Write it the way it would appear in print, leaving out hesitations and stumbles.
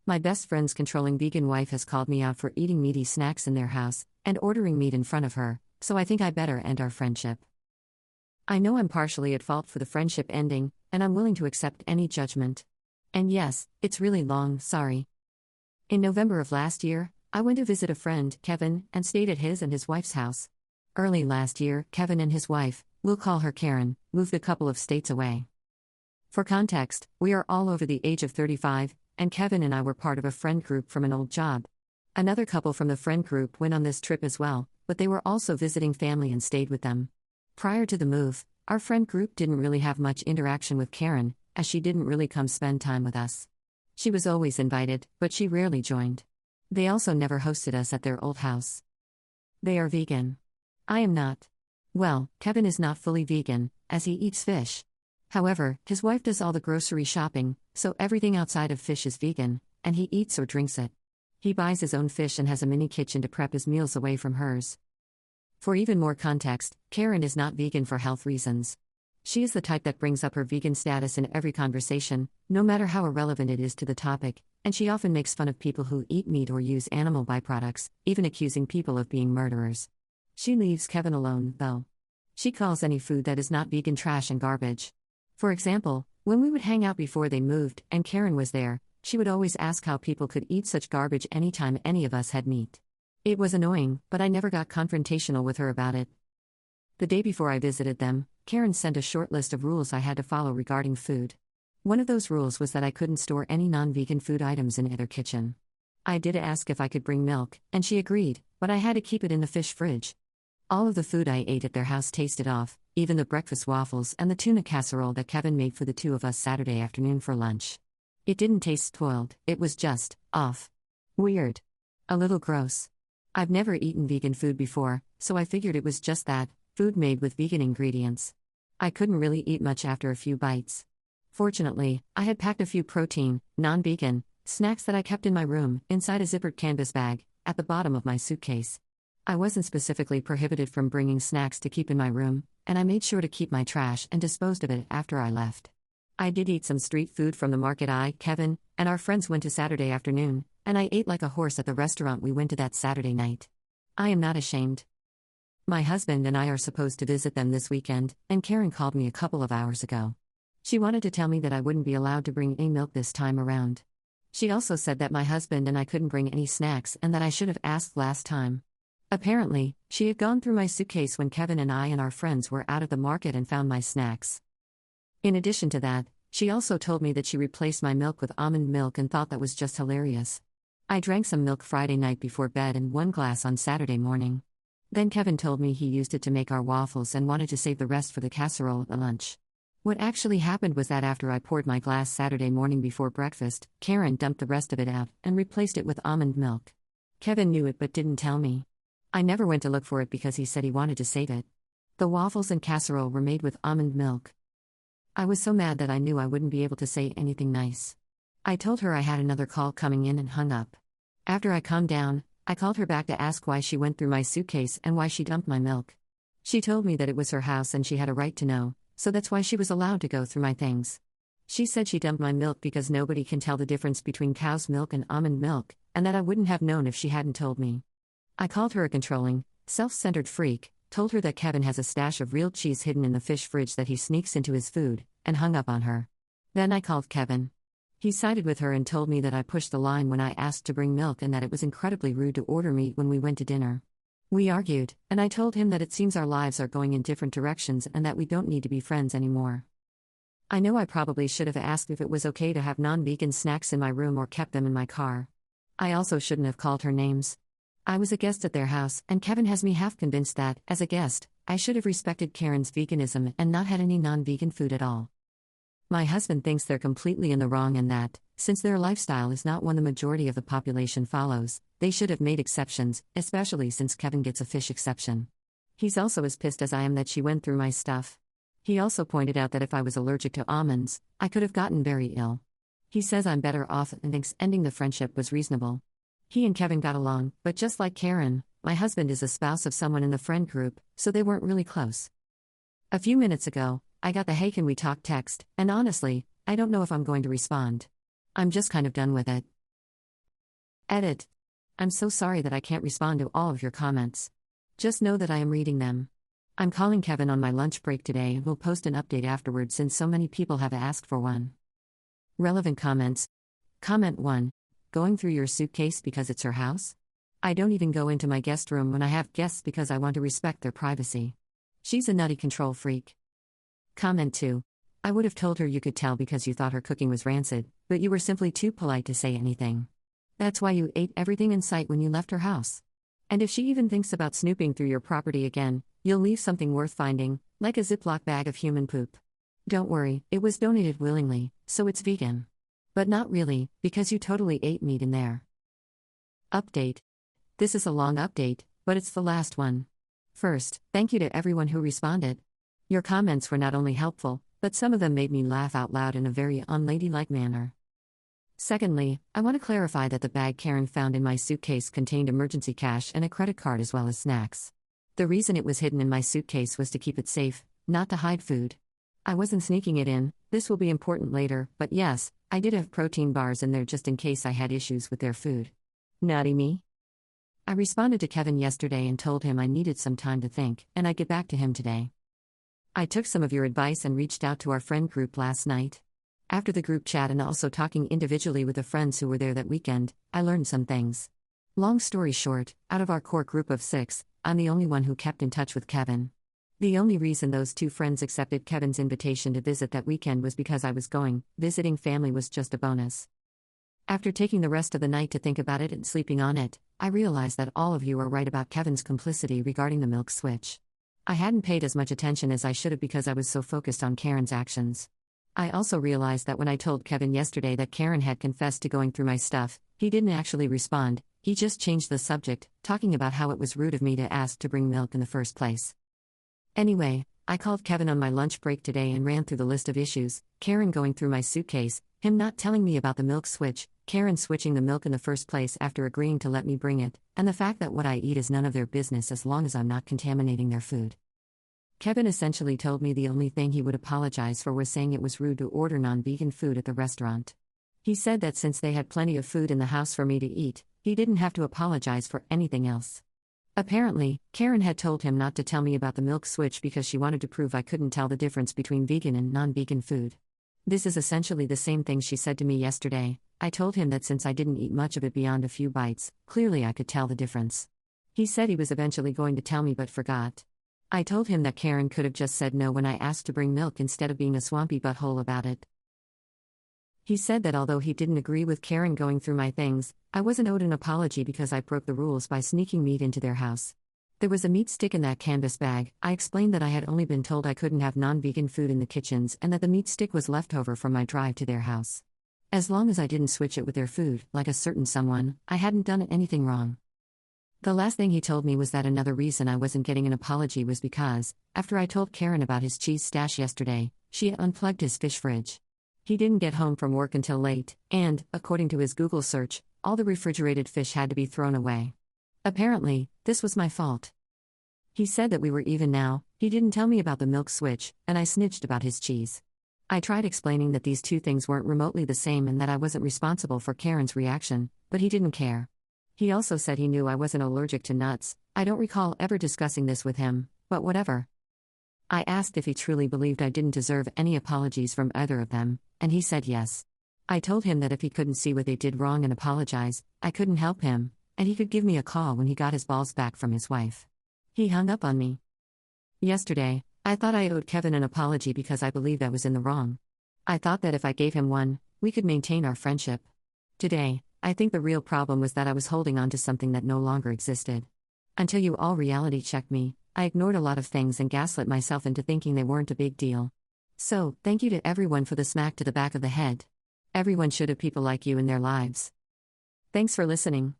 My best friend's controlling vegan wife has called me out for eating meaty snacks in their house and ordering meat in front of her, so I think I better end our friendship. I know I'm partially at fault for the friendship ending, and I'm willing to accept any judgment. And yes, it's really long, sorry. In November of last year, I went to visit a friend, Kevin, and stayed at his and his wife's house. Early last year, Kevin and his wife, we'll call her Karen, moved a couple of states away. For context, we are all over the age of 35, and Kevin and I were part of a friend group from an old job. Another couple from the friend group went on this trip as well, but they were also visiting family and stayed with them. Prior to the move, our friend group didn't really have much interaction with Karen, as she didn't really come spend time with us. She was always invited, but she rarely joined. They also never hosted us at their old house. They are vegan. I am not. Well, Kevin is not fully vegan, as he eats fish. However, his wife does all the grocery shopping, so everything outside of fish is vegan, and he eats or drinks it. He buys his own fish and has a mini kitchen to prep his meals away from hers. For even more context, Karen is not vegan for health reasons. She is the type that brings up her vegan status in every conversation, no matter how irrelevant it is to the topic, and she often makes fun of people who eat meat or use animal byproducts, even accusing people of being murderers. She leaves Kevin alone, though. She calls any food that is not vegan trash and garbage. For example, when we would hang out before they moved and Karen was there, she would always ask how people could eat such garbage anytime any of us had meat. It was annoying, but I never got confrontational with her about it. The day before I visited them, Karen sent a short list of rules I had to follow regarding food. One of those rules was that I couldn't store any non-vegan food items in either kitchen. I did ask if I could bring milk, and she agreed, but I had to keep it in the fish fridge. All of the food I ate at their house tasted off, even the breakfast waffles and the tuna casserole that Kevin made for the two of us Saturday afternoon for lunch. It didn't taste spoiled, it was just off. Weird. A little gross. I've never eaten vegan food before, so I figured it was just that, food made with vegan ingredients. I couldn't really eat much after a few bites. Fortunately, I had packed a few protein, non-vegan, snacks that I kept in my room, inside a zippered canvas bag, at the bottom of my suitcase. I wasn't specifically prohibited from bringing snacks to keep in my room, and I made sure to keep my trash and disposed of it after I left. I did eat some street food from the market Kevin, and our friends went to Saturday afternoon, and I ate like a horse at the restaurant we went to that Saturday night. I am not ashamed. My husband and I are supposed to visit them this weekend, and Karen called me a couple of hours ago. She wanted to tell me that I wouldn't be allowed to bring any milk this time around. She also said that my husband and I couldn't bring any snacks and that I should have asked last time. Apparently, she had gone through my suitcase when Kevin and I and our friends were out at the market and found my snacks. In addition to that, she also told me that she replaced my milk with almond milk and thought that was just hilarious. I drank some milk Friday night before bed and one glass on Saturday morning. Then Kevin told me he used it to make our waffles and wanted to save the rest for the casserole at lunch. What actually happened was that after I poured my glass Saturday morning before breakfast, Karen dumped the rest of it out and replaced it with almond milk. Kevin knew it but didn't tell me. I never went to look for it because he said he wanted to save it. The waffles and casserole were made with almond milk. I was so mad that I knew I wouldn't be able to say anything nice. I told her I had another call coming in and hung up. After I calmed down, I called her back to ask why she went through my suitcase and why she dumped my milk. She told me that it was her house and she had a right to know, so that's why she was allowed to go through my things. She said she dumped my milk because nobody can tell the difference between cow's milk and almond milk, and that I wouldn't have known if she hadn't told me. I called her a controlling, self-centered freak, told her that Kevin has a stash of real cheese hidden in the fish fridge that he sneaks into his food, and hung up on her. Then I called Kevin. He sided with her and told me that I pushed the line when I asked to bring milk and that it was incredibly rude to order meat when we went to dinner. We argued, and I told him that it seems our lives are going in different directions and that we don't need to be friends anymore. I know I probably should have asked if it was okay to have non-vegan snacks in my room or kept them in my car. I also shouldn't have called her names. I was a guest at their house, and Kevin has me half convinced that, as a guest, I should have respected Karen's veganism and not had any non-vegan food at all. My husband thinks they're completely in the wrong and that, since their lifestyle is not one the majority of the population follows, they should have made exceptions, especially since Kevin gets a fish exception. He's also as pissed as I am that she went through my stuff. He also pointed out that if I was allergic to almonds, I could have gotten very ill. He says I'm better off and thinks ending the friendship was reasonable. He and Kevin got along, but just like Karen, my husband is a spouse of someone in the friend group, so they weren't really close. A few minutes ago, I got the "Hey, can we talk" text, and honestly, I don't know if I'm going to respond. I'm just kind of done with it. Edit. I'm so sorry that I can't respond to all of your comments. Just know that I am reading them. I'm calling Kevin on my lunch break today and will post an update afterwards since so many people have asked for one. Relevant comments. Comment 1. Going through your suitcase because it's her house? I don't even go into my guest room when I have guests because I want to respect their privacy. She's a nutty control freak. Comment 2. I would have told her you could tell because you thought her cooking was rancid, but you were simply too polite to say anything. That's why you ate everything in sight when you left her house. And if she even thinks about snooping through your property again, you'll leave something worth finding, like a Ziploc bag of human poop. Don't worry, it was donated willingly, so it's vegan. But not really, because you totally ate meat in there. Update. This is a long update, but it's the last one. First, thank you to everyone who responded. Your comments were not only helpful, but some of them made me laugh out loud in a very unladylike manner. Secondly, I want to clarify that the bag Karen found in my suitcase contained emergency cash and a credit card as well as snacks. The reason it was hidden in my suitcase was to keep it safe, not to hide food. I wasn't sneaking it in, this will be important later, but yes, I did have protein bars in there just in case I had issues with their food. Naughty me. I responded to Kevin yesterday and told him I needed some time to think, and I'd get back to him today. I took some of your advice and reached out to our friend group last night. After the group chat and also talking individually with the friends who were there that weekend, I learned some things. Long story short, out of our core group of 6, I'm the only one who kept in touch with Kevin. The only reason those 2 friends accepted Kevin's invitation to visit that weekend was because I was going, visiting family was just a bonus. After taking the rest of the night to think about it and sleeping on it, I realized that all of you are right about Kevin's complicity regarding the milk switch. I hadn't paid as much attention as I should have because I was so focused on Karen's actions. I also realized that when I told Kevin yesterday that Karen had confessed to going through my stuff, he didn't actually respond, he just changed the subject, talking about how it was rude of me to ask to bring milk in the first place. Anyway, I called Kevin on my lunch break today and ran through the list of issues: Karen going through my suitcase, him not telling me about the milk switch, Karen switching the milk in the first place after agreeing to let me bring it, and the fact that what I eat is none of their business as long as I'm not contaminating their food. Kevin essentially told me the only thing he would apologize for was saying it was rude to order non-vegan food at the restaurant. He said that since they had plenty of food in the house for me to eat, he didn't have to apologize for anything else. Apparently, Karen had told him not to tell me about the milk switch because she wanted to prove I couldn't tell the difference between vegan and non-vegan food. This is essentially the same thing she said to me yesterday. I told him that since I didn't eat much of it beyond a few bites, clearly I could tell the difference. He said he was eventually going to tell me but forgot. I told him that Karen could have just said no when I asked to bring milk instead of being a swampy butthole about it. He said that although he didn't agree with Karen going through my things, I wasn't owed an apology because I broke the rules by sneaking meat into their house. There was a meat stick in that canvas bag. I explained that I had only been told I couldn't have non-vegan food in the kitchens and that the meat stick was left over from my drive to their house. As long as I didn't switch it with their food, like a certain someone, I hadn't done anything wrong. The last thing he told me was that another reason I wasn't getting an apology was because, after I told Karen about his cheese stash yesterday, she had unplugged his fish fridge. He didn't get home from work until late, and, according to his Google search, all the refrigerated fish had to be thrown away. Apparently, this was my fault. He said that we were even now. He didn't tell me about the milk switch, and I snitched about his cheese. I tried explaining that these two things weren't remotely the same and that I wasn't responsible for Karen's reaction, but he didn't care. He also said he knew I wasn't allergic to nuts. I don't recall ever discussing this with him, but whatever. I asked if he truly believed I didn't deserve any apologies from either of them, and he said yes. I told him that if he couldn't see what they did wrong and apologize, I couldn't help him, and he could give me a call when he got his balls back from his wife. He hung up on me. Yesterday, I thought I owed Kevin an apology because I believed I was in the wrong. I thought that if I gave him one, we could maintain our friendship. Today, I think the real problem was that I was holding on to something that no longer existed. Until you all reality checked me, I ignored a lot of things and gaslit myself into thinking they weren't a big deal. So, thank you to everyone for the smack to the back of the head. Everyone should have people like you in their lives. Thanks for listening.